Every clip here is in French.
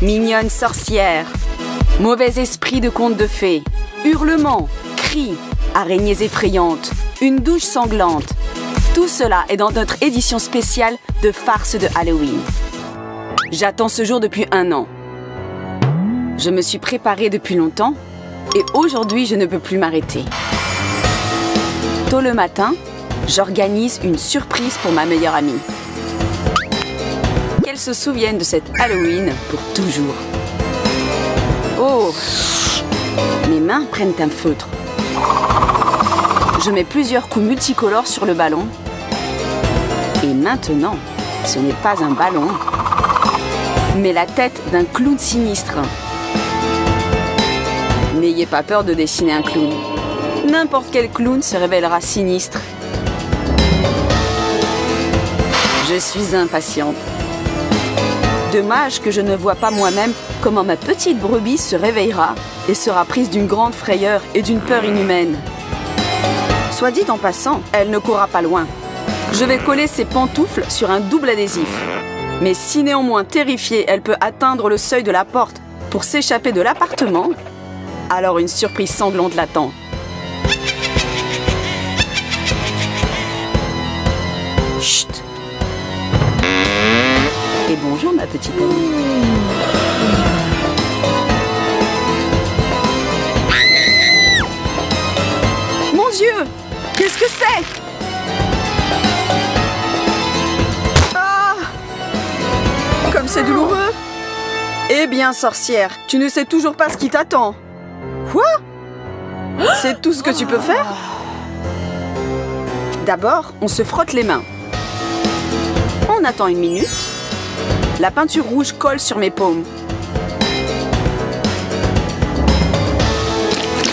Mignonne sorcière, mauvais esprit de conte de fées, hurlements, cris, araignées effrayantes, une douche sanglante. Tout cela est dans notre édition spéciale de farce de Halloween. J'attends ce jour depuis 1 an. Je me suis préparée depuis longtemps et aujourd'hui je ne peux plus m'arrêter. Tôt le matin, j'organise une surprise pour ma meilleure amie. Qu'elle se souvienne de cette Halloween pour toujours. Oh! Mes mains prennent un feutre. Je mets plusieurs coups multicolores sur le ballon. Et maintenant, ce n'est pas un ballon, mais la tête d'un clown sinistre. N'ayez pas peur de dessiner un clown. N'importe quel clown se révélera sinistre. Je suis impatiente. Dommage que je ne vois pas moi-même comment ma petite brebis se réveillera et sera prise d'une grande frayeur et d'une peur inhumaine. Soit dit en passant, elle ne courra pas loin. Je vais coller ses pantoufles sur un double adhésif. Mais si néanmoins terrifiée, elle peut atteindre le seuil de la porte pour s'échapper de l'appartement, alors une surprise sanglante l'attend. Chut! Et bonjour ma petite amie. Mon Dieu! Qu'est-ce que c'est? Ah! Comme c'est douloureux! Eh bien, sorcière, tu ne sais toujours pas ce qui t'attend. Quoi? C'est tout ce que tu peux faire? D'abord, on se frotte les mains. On attend 1 minute. La peinture rouge colle sur mes paumes.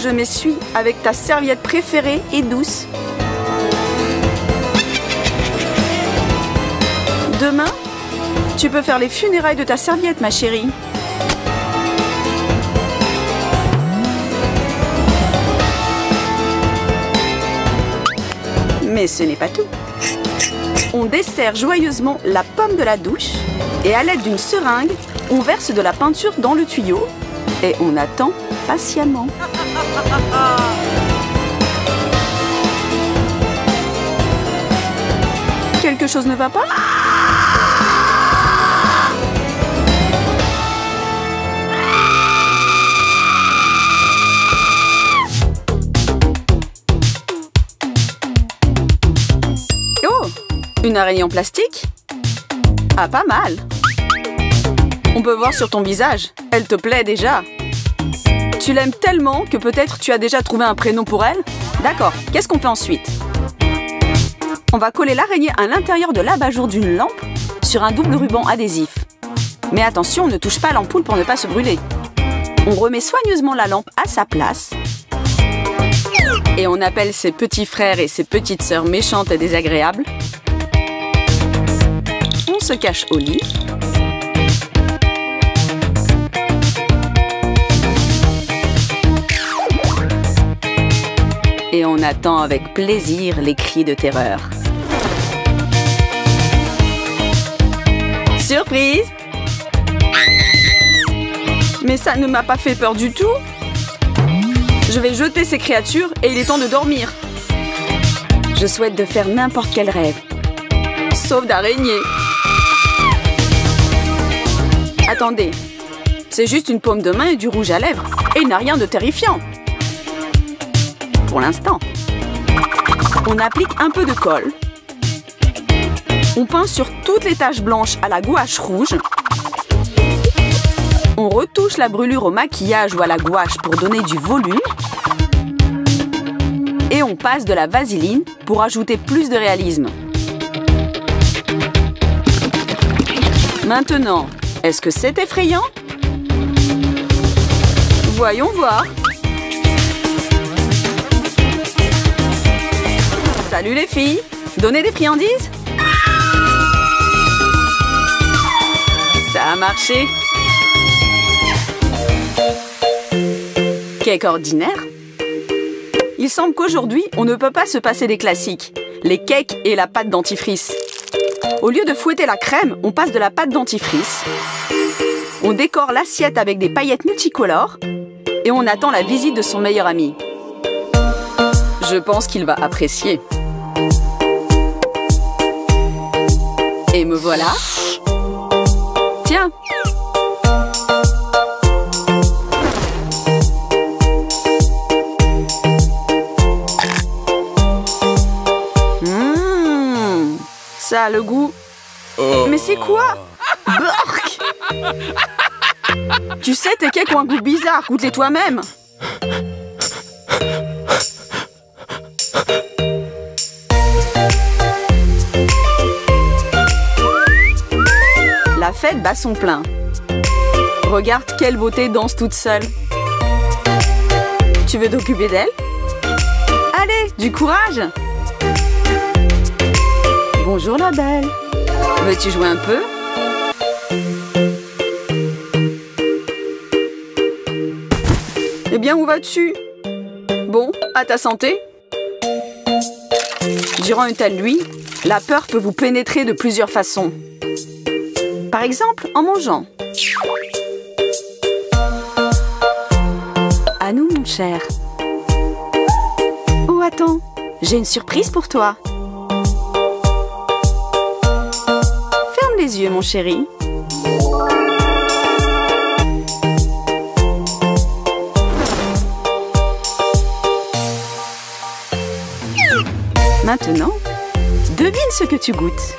Je m'essuie avec ta serviette préférée et douce. Demain, tu peux faire les funérailles de ta serviette, ma chérie. Mais ce n'est pas tout. On dessert joyeusement la pomme de la douche et à l'aide d'une seringue, on verse de la peinture dans le tuyau et on attend patiemment. Quelque chose ne va pas? Oh! Une araignée en plastique? Ah, pas mal! On peut voir sur ton visage, elle te plaît déjà. Tu l'aimes tellement que peut-être tu as déjà trouvé un prénom pour elle? D'accord, qu'est-ce qu'on fait ensuite? On va coller l'araignée à l'intérieur de l'abat-jour d'une lampe sur un double ruban adhésif. Mais attention, ne touche pas l'ampoule pour ne pas se brûler. On remet soigneusement la lampe à sa place. Et on appelle ses petits frères et ses petites sœurs méchantes et désagréables. On se cache au lit. Et on attend avec plaisir les cris de terreur. Surprise! Mais ça ne m'a pas fait peur du tout. Je vais jeter ces créatures et il est temps de dormir. Je souhaite de faire n'importe quel rêve. Sauf d'araignée. Attendez. C'est juste une paume de main et du rouge à lèvres. Et il n'a rien de terrifiant. Pour l'instant. On applique un peu de colle. On peint sur toutes les taches blanches à la gouache rouge. On retouche la brûlure au maquillage ou à la gouache pour donner du volume. Et on passe de la vaseline pour ajouter plus de réalisme. Maintenant, est-ce que c'est effrayant? Voyons voir. Salut les filles, donnez des friandises? Ça a marché. Cake ordinaire? Il semble qu'aujourd'hui, on ne peut pas se passer des classiques. Les cakes et la pâte dentifrice. Au lieu de fouetter la crème, on passe de la pâte dentifrice. On décore l'assiette avec des paillettes multicolores et on attend la visite de son meilleur ami. Je pense qu'il va apprécier. Et me voilà. Tiens. Ça a le goût. Mais c'est quoi? Burk! Tu sais, tes cakes ont un goût bizarre. Goûte-les toi-même. La fête bat son plein. Regarde quelle beauté danse toute seule. Tu veux t'occuper d'elle? Allez, du courage! Bonjour la belle. Veux-tu jouer un peu? Eh bien, où vas-tu? Bon, à ta santé. Durant une telle nuit, la peur peut vous pénétrer de plusieurs façons. Par exemple, en mangeant. À nous, mon cher. Oh, attends, j'ai une surprise pour toi. Ferme les yeux, mon chéri. Maintenant, devine ce que tu goûtes.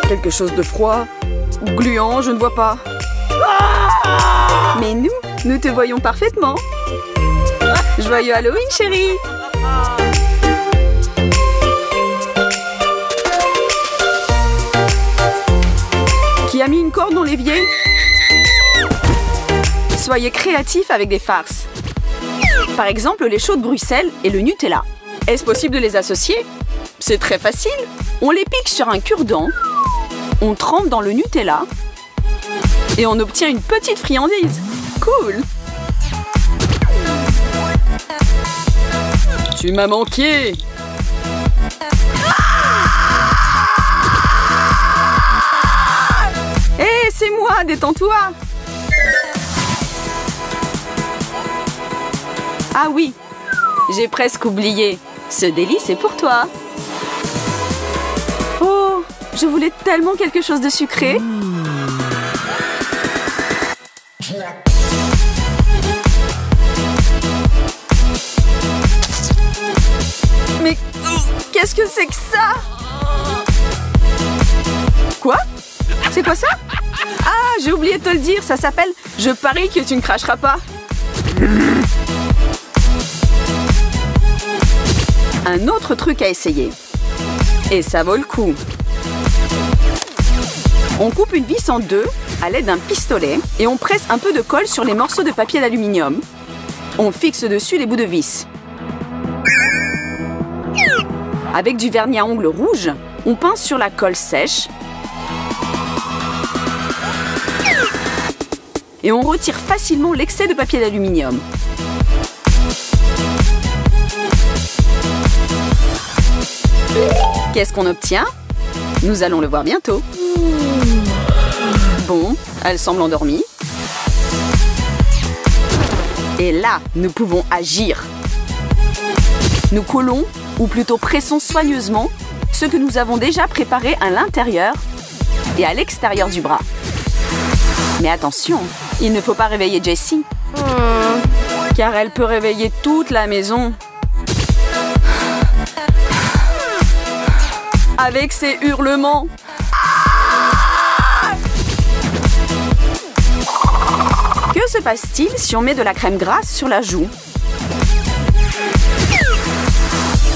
Quelque chose de froid ou gluant, je ne vois pas. Mais nous te voyons parfaitement. Joyeux Halloween, chérie! Qui a mis une corde dans l'évier? Soyez créatifs avec des farces. Par exemple, les choux de Bruxelles et le Nutella. Est-ce possible de les associer? C'est très facile. On les pique sur un cure-dent, on trempe dans le Nutella et on obtient une petite friandise. Cool! Tu m'as manqué! Hé, c'est moi, détends-toi! Ah oui, j'ai presque oublié. Ce délice c'est pour toi. Oh, je voulais tellement quelque chose de sucré. Mais qu'est-ce que c'est que ça? Quoi? C'est quoi ça? Ah, j'ai oublié de te le dire, ça s'appelle « Je parie que tu ne cracheras pas ». Un autre truc à essayer. Et ça vaut le coup. On coupe une vis en deux à l'aide d'un pistolet et on presse un peu de colle sur les morceaux de papier d'aluminium. On fixe dessus les bouts de vis. Avec du vernis à ongles rouge, on pince sur la colle sèche et on retire facilement l'excès de papier d'aluminium. Qu'est-ce qu'on obtient? Nous allons le voir bientôt. Bon, elle semble endormie. Et là, nous pouvons agir. Nous collons, ou plutôt pressons soigneusement, ce que nous avons déjà préparé à l'intérieur et à l'extérieur du bras. Mais attention, il ne faut pas réveiller Jessie, car elle peut réveiller toute la maison. Avec ses hurlements. Que se passe-t-il si on met de la crème grasse sur la joue?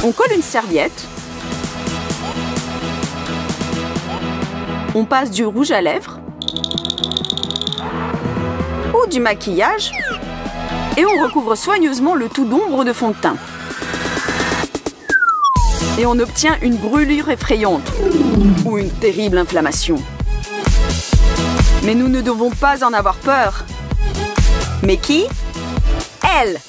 On colle une serviette. On passe du rouge à lèvres. Ou du maquillage. Et on recouvre soigneusement le tout d'ombre de fond de teint. Et on obtient une brûlure effrayante ou une terrible inflammation. Mais nous ne devons pas en avoir peur. Mais qui? Elle!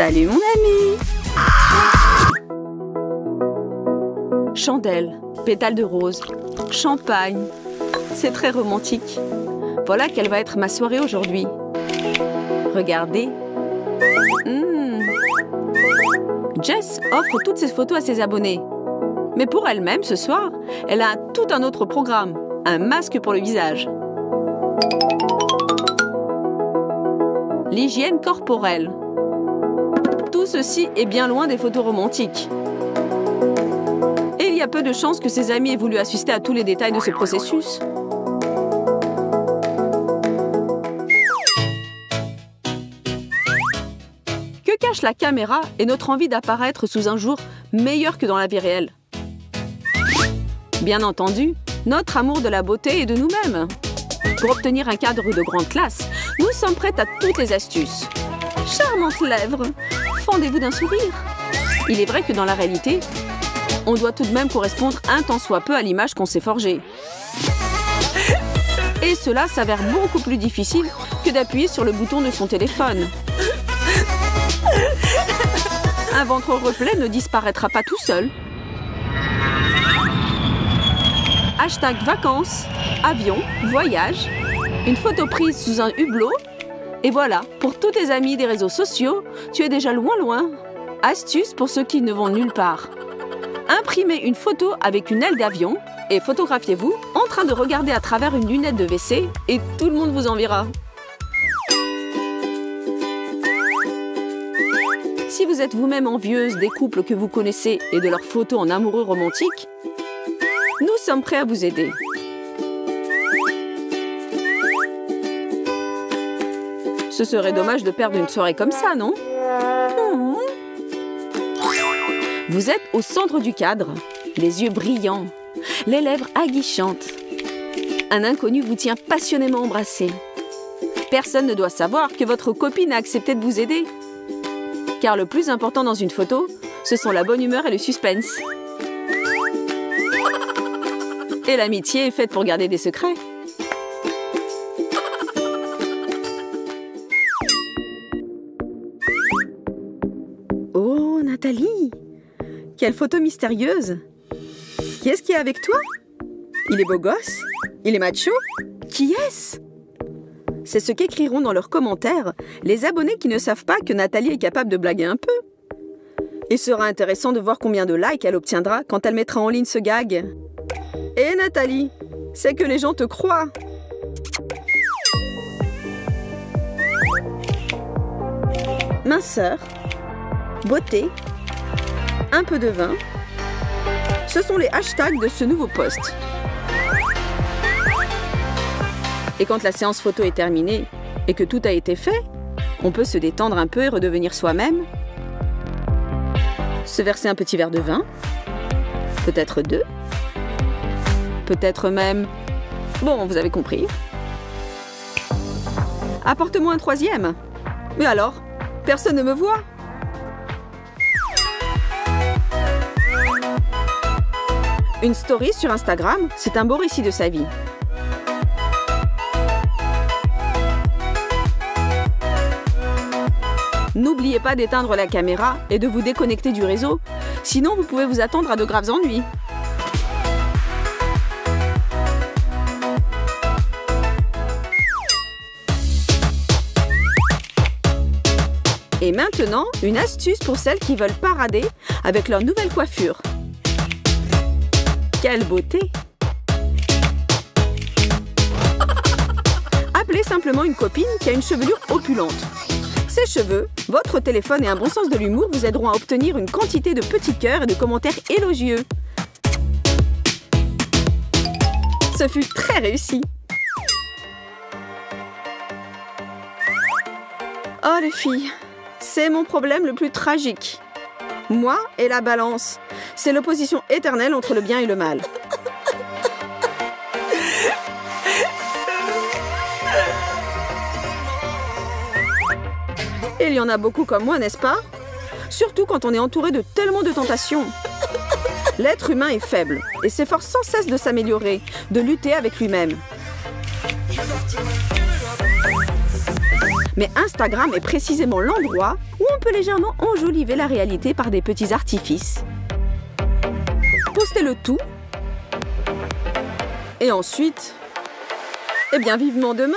Salut mon ami! Chandelle, pétales de rose, champagne. C'est très romantique. Voilà quelle va être ma soirée aujourd'hui. Regardez. Jess offre toutes ses photos à ses abonnés. Mais pour elle-même, ce soir, elle a tout un autre programme. Un masque pour le visage. L'hygiène corporelle. Tout ceci est bien loin des photos romantiques. Et il y a peu de chances que ses amis aient voulu assister à tous les détails de ce processus. Que cache la caméra et notre envie d'apparaître sous un jour meilleur que dans la vie réelle? Bien entendu, notre amour de la beauté et de nous-mêmes. Pour obtenir un cadre de grande classe, nous sommes prêtes à toutes les astuces. Charmantes lèvres, fendez-vous d'un sourire. Il est vrai que dans la réalité, on doit tout de même correspondre un tant soit peu à l'image qu'on s'est forgée. Et cela s'avère beaucoup plus difficile que d'appuyer sur le bouton de son téléphone. Un ventre replet ne disparaîtra pas tout seul. Hashtag vacances, avion, voyage, une photo prise sous un hublot. Et voilà, pour tous tes amis des réseaux sociaux, tu es déjà loin. Astuce pour ceux qui ne vont nulle part. Imprimez une photo avec une aile d'avion et photographiez-vous en train de regarder à travers une lunette de WC et tout le monde vous enviera. Si vous êtes vous-même envieuse des couples que vous connaissez et de leurs photos en amoureux romantiques, nous sommes prêts à vous aider. Ce serait dommage de perdre une soirée comme ça, non? Vous êtes au centre du cadre, les yeux brillants, les lèvres aguichantes. Un inconnu vous tient passionnément embrassé. Personne ne doit savoir que votre copine a accepté de vous aider. Car le plus important dans une photo, ce sont la bonne humeur et le suspense. Et l'amitié est faite pour garder des secrets. Oh, Nathalie! Quelle photo mystérieuse! Qui est-ce qui est avec toi? Il est beau gosse? Il est macho? Qui est-ce? C'est ce qu'écriront dans leurs commentaires les abonnés qui ne savent pas que Nathalie est capable de blaguer un peu. Il sera intéressant de voir combien de likes elle obtiendra quand elle mettra en ligne ce gag. Et Nathalie, c'est que les gens te croient. Minceur, beauté, un peu de vin. Ce sont les hashtags de ce nouveau post. Et quand la séance photo est terminée et que tout a été fait, on peut se détendre un peu et redevenir soi-même. Se verser un petit verre de vin, peut-être 2. Peut-être même... Bon, vous avez compris. Apporte-moi un 3e. Mais alors, personne ne me voit. Une story sur Instagram, c'est un beau récit de sa vie. N'oubliez pas d'éteindre la caméra et de vous déconnecter du réseau, sinon vous pouvez vous attendre à de graves ennuis. Et maintenant, une astuce pour celles qui veulent parader avec leur nouvelle coiffure. Quelle beauté! Appelez simplement une copine qui a une chevelure opulente. Ses cheveux, votre téléphone et un bon sens de l'humour vous aideront à obtenir une quantité de petits cœurs et de commentaires élogieux. Ce fut très réussi! Oh les filles, c'est mon problème le plus tragique. Moi et la balance, c'est l'opposition éternelle entre le bien et le mal. Il y en a beaucoup comme moi, n'est-ce pas? Surtout quand on est entouré de tellement de tentations. L'être humain est faible et s'efforce sans cesse de s'améliorer, de lutter avec lui-même. Mais Instagram est précisément l'endroit où on peut légèrement enjoliver la réalité par des petits artifices. Postez le tout. Et ensuite, eh bien vivement demain.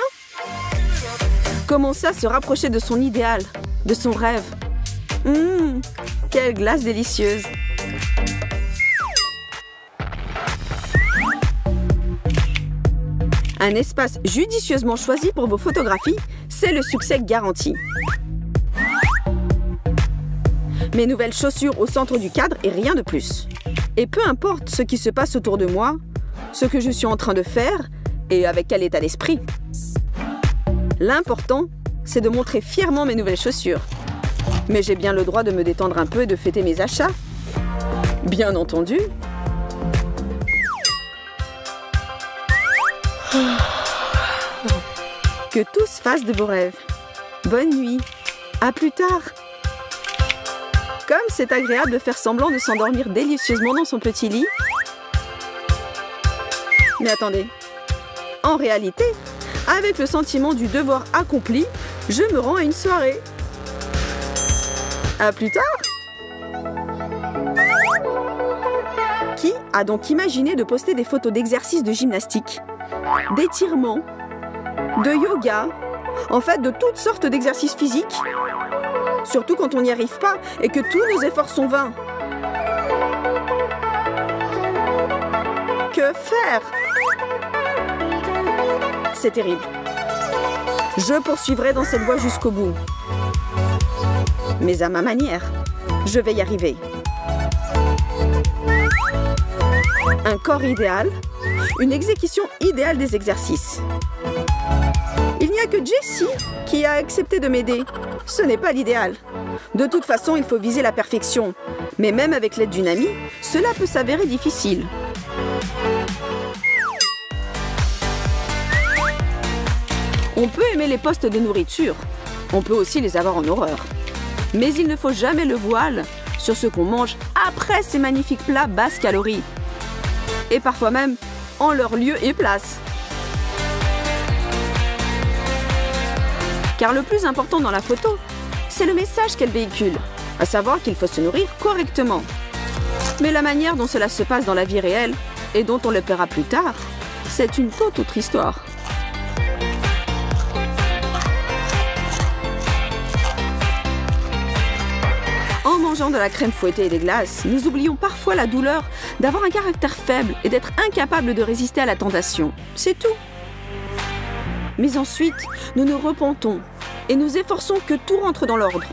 Commencez à se rapprocher de son idéal, de son rêve. Quelle glace délicieuse! Un espace judicieusement choisi pour vos photographies, c'est le succès garanti. Mes nouvelles chaussures au centre du cadre et rien de plus. Et peu importe ce qui se passe autour de moi, ce que je suis en train de faire et avec quel état d'esprit. L'important, c'est de montrer fièrement mes nouvelles chaussures. Mais j'ai bien le droit de me détendre un peu et de fêter mes achats. Bien entendu. Que tout se fasse de beaux rêves. Bonne nuit. À plus tard. Comme c'est agréable de faire semblant de s'endormir délicieusement dans son petit lit. Mais attendez. En réalité, avec le sentiment du devoir accompli, je me rends à une soirée. À plus tard. Qui a donc imaginé de poster des photos d'exercices de gymnastique, d'étirements, de yoga, en fait de toutes sortes d'exercices physiques? Surtout quand on n'y arrive pas et que tous nos efforts sont vains. Que faire? C'est terrible. Je poursuivrai dans cette voie jusqu'au bout. Mais à ma manière, je vais y arriver. Un corps idéal, une exécution idéale des exercices. Il n'y a que Jessie qui a accepté de m'aider. Ce n'est pas l'idéal. De toute façon, il faut viser la perfection. Mais même avec l'aide d'une amie, cela peut s'avérer difficile. On peut aimer les postes de nourriture. On peut aussi les avoir en horreur. Mais il ne faut jamais le voile sur ce qu'on mange après ces magnifiques plats basses calories. Et parfois même en leur lieu et place. Car le plus important dans la photo, c'est le message qu'elle véhicule, à savoir qu'il faut se nourrir correctement. Mais la manière dont cela se passe dans la vie réelle et dont on le paiera plus tard, c'est une toute autre histoire. En mangeant de la crème fouettée et des glaces, nous oublions parfois la douleur d'avoir un caractère faible et d'être incapable de résister à la tentation. C'est tout. Mais ensuite, nous nous repentons et nous efforçons que tout rentre dans l'ordre.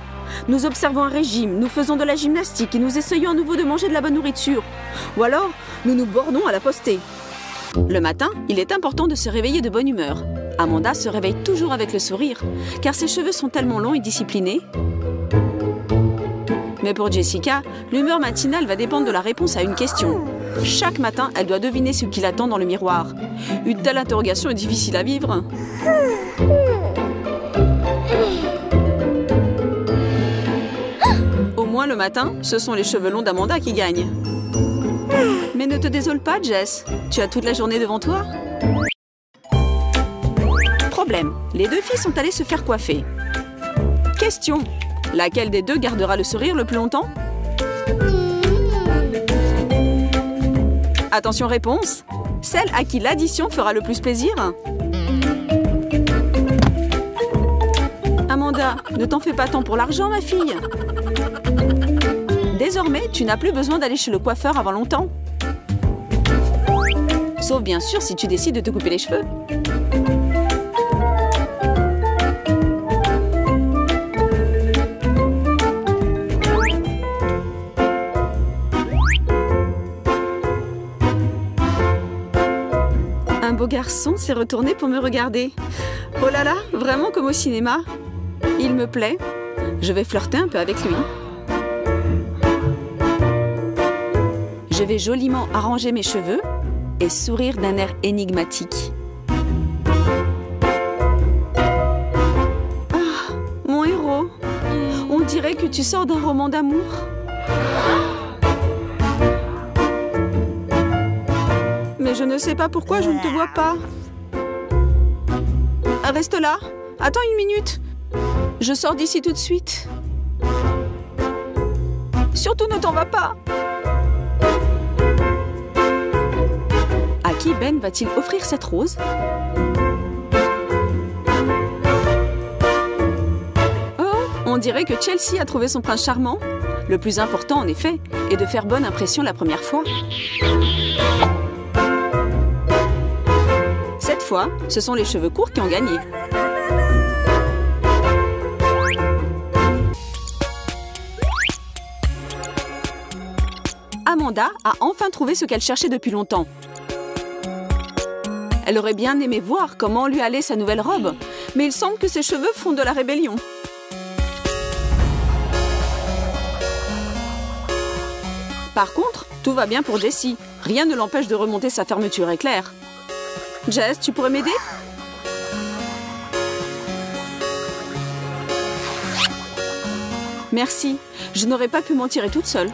Nous observons un régime, nous faisons de la gymnastique et nous essayons à nouveau de manger de la bonne nourriture. Ou alors, nous nous bornons à la postée. Le matin, il est important de se réveiller de bonne humeur. Amanda se réveille toujours avec le sourire, car ses cheveux sont tellement longs et disciplinés. Mais pour Jessica, l'humeur matinale va dépendre de la réponse à une question. Chaque matin, elle doit deviner ce qui l'attend dans le miroir. Une telle interrogation est difficile à vivre. Au moins le matin, ce sont les cheveux longs d'Amanda qui gagnent. Mais ne te désole pas, Jess. Tu as toute la journée devant toi. Problème, les deux filles sont allées se faire coiffer. Question. Laquelle des deux gardera le sourire le plus longtemps? Attention, réponse. Celle à qui l'addition fera le plus plaisir? Amanda, ne t'en fais pas tant pour l'argent, ma fille. Désormais, tu n'as plus besoin d'aller chez le coiffeur avant longtemps. Sauf bien sûr si tu décides de te couper les cheveux. Un beau garçon s'est retourné pour me regarder. Oh là là, vraiment comme au cinéma. Il me plaît. Je vais flirter un peu avec lui. Je vais joliment arranger mes cheveux et sourire d'un air énigmatique. Ah, mon héros. On dirait que tu sors d'un roman d'amour. Mais je ne sais pas pourquoi je ne te vois pas. Reste là. Attends une minute. Je sors d'ici tout de suite. Surtout ne t'en vas pas. À qui Ben va-t-il offrir cette rose? Oh, on dirait que Chelsea a trouvé son prince charmant. Le plus important, en effet, est de faire bonne impression la première fois. Cette fois, ce sont les cheveux courts qui ont gagné. Amanda a enfin trouvé ce qu'elle cherchait depuis longtemps. Elle aurait bien aimé voir comment lui allait sa nouvelle robe, mais il semble que ses cheveux font de la rébellion. Par contre, tout va bien pour Jessie. Rien ne l'empêche de remonter sa fermeture éclair. Jess, tu pourrais m'aider? Merci, je n'aurais pas pu m'en tirer toute seule.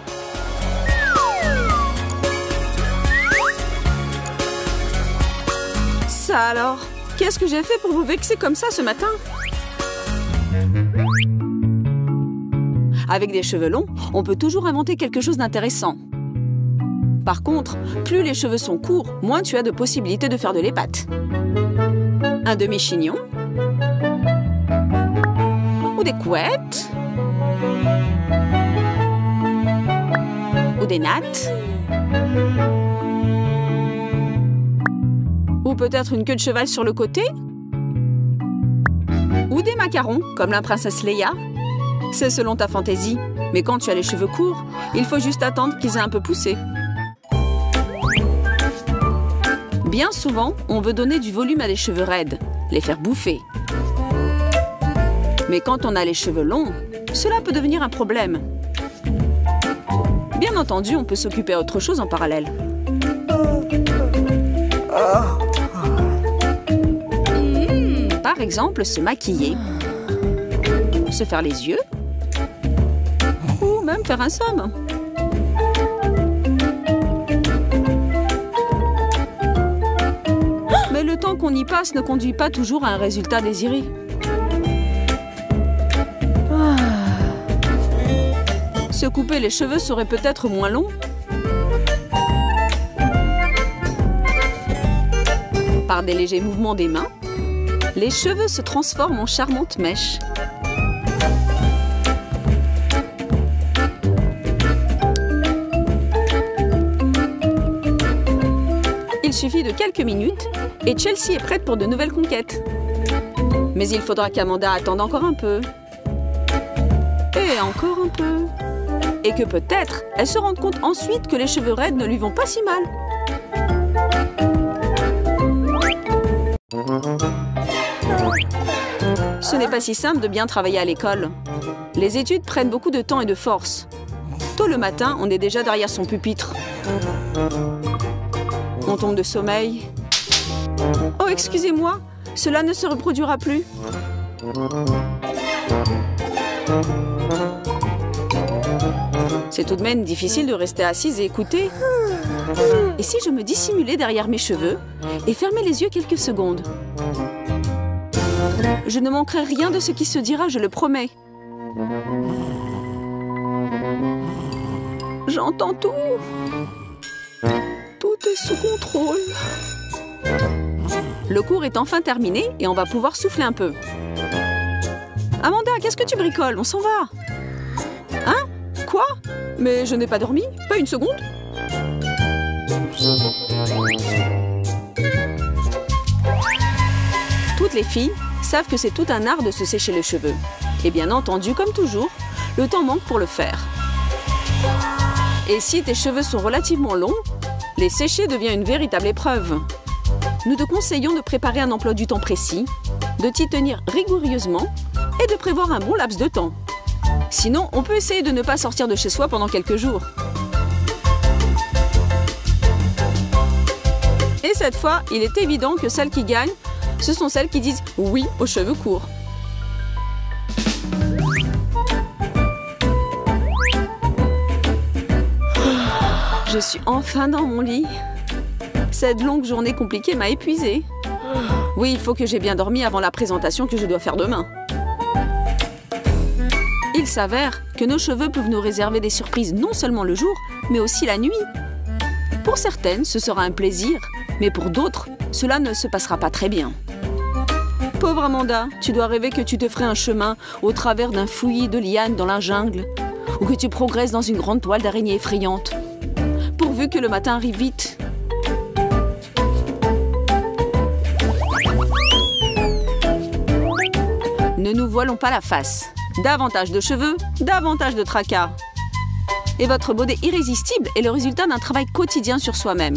Ça alors, qu'est-ce que j'ai fait pour vous vexer comme ça ce matin? Avec des cheveux longs, on peut toujours inventer quelque chose d'intéressant. Par contre, plus les cheveux sont courts, moins tu as de possibilités de faire de l'épate. Un demi-chignon. Ou des couettes. Ou des nattes. Ou peut-être une queue de cheval sur le côté. Ou des macarons, comme la princesse Leia. C'est selon ta fantaisie. Mais quand tu as les cheveux courts, il faut juste attendre qu'ils aient un peu poussé. Bien souvent, on veut donner du volume à des cheveux raides, les faire bouffer. Mais quand on a les cheveux longs, cela peut devenir un problème. Bien entendu, on peut s'occuper d'autre chose en parallèle. Par exemple, se maquiller, se faire les yeux, ou même faire un somme. Mais le temps qu'on y passe ne conduit pas toujours à un résultat désiré. Se couper les cheveux serait peut-être moins long. Par des légers mouvements des mains, les cheveux se transforment en charmantes mèches. Il suffit de quelques minutes et Chelsea est prête pour de nouvelles conquêtes. Mais il faudra qu'Amanda attende encore un peu. Et encore un peu. Et que peut-être elle se rende compte ensuite que les cheveux raides ne lui vont pas si mal. Ce n'est pas si simple de bien travailler à l'école. Les études prennent beaucoup de temps et de force. Tôt le matin, on est déjà derrière son pupitre. On tombe de sommeil. Oh, excusez-moi, cela ne se reproduira plus. C'est tout de même difficile de rester assise et écouter. Et si je me dissimulais derrière mes cheveux et fermais les yeux quelques secondes? Je ne manquerai rien de ce qui se dira, je le promets. J'entends tout. Tout est sous contrôle. Le cours est enfin terminé et on va pouvoir souffler un peu. Amanda, qu'est-ce que tu bricoles? On s'en va. Hein? Quoi? Mais je n'ai pas dormi? Pas une seconde? Toutes les filles savent que c'est tout un art de se sécher les cheveux. Et bien entendu, comme toujours, le temps manque pour le faire. Et si tes cheveux sont relativement longs, les sécher devient une véritable épreuve. Nous te conseillons de préparer un emploi du temps précis, de t'y tenir rigoureusement et de prévoir un bon laps de temps. Sinon, on peut essayer de ne pas sortir de chez soi pendant quelques jours. Et cette fois, il est évident que celles qui gagnent, ce sont celles qui disent oui aux cheveux courts. Je suis enfin dans mon lit. Cette longue journée compliquée m'a épuisée. Oui, il faut que j'ai bien dormi avant la présentation que je dois faire demain. s'avère que nos cheveux peuvent nous réserver des surprises non seulement le jour, mais aussi la nuit. Pour certaines, ce sera un plaisir, mais pour d'autres, cela ne se passera pas très bien. Pauvre Amanda, tu dois rêver que tu te ferais un chemin au travers d'un fouillis de lianes dans la jungle, ou que tu progresses dans une grande toile d'araignée effrayante. Pourvu que le matin arrive vite. Ne nous voilons pas la face. Davantage de cheveux, davantage de tracas. Et votre beauté irrésistible est le résultat d'un travail quotidien sur soi-même.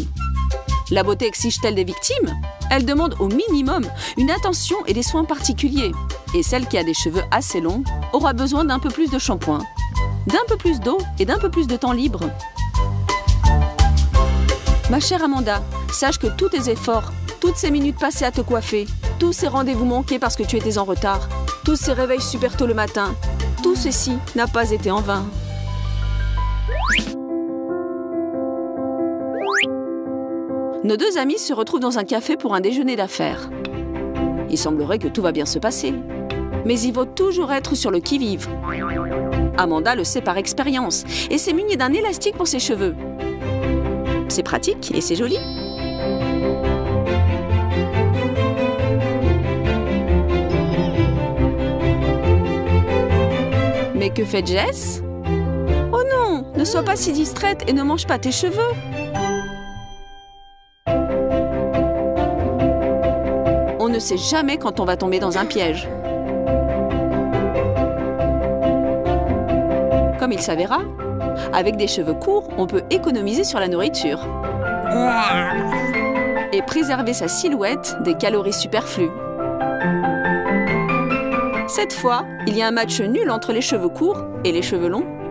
La beauté exige-t-elle des victimes? Elle demande au minimum une attention et des soins particuliers. Et celle qui a des cheveux assez longs aura besoin d'un peu plus de shampoing, d'un peu plus d'eau et d'un peu plus de temps libre. Ma chère Amanda, sache que tous tes efforts, toutes ces minutes passées à te coiffer, tous ces rendez-vous manqués parce que tu étais en retard, tous ces réveils super tôt le matin, tout ceci n'a pas été en vain. Nos deux amis se retrouvent dans un café pour un déjeuner d'affaires. Il semblerait que tout va bien se passer. Mais il vaut toujours être sur le qui-vive. Amanda le sait par expérience et s'est munie d'un élastique pour ses cheveux. C'est pratique et c'est joli. Mais que fait Jess? Oh non, ne sois pas si distraite et ne mange pas tes cheveux. On ne sait jamais quand on va tomber dans un piège. Comme il s'avéra, avec des cheveux courts, on peut économiser sur la nourriture et préserver sa silhouette des calories superflues. Cette fois, il y a un match nul entre les cheveux courts et les cheveux longs.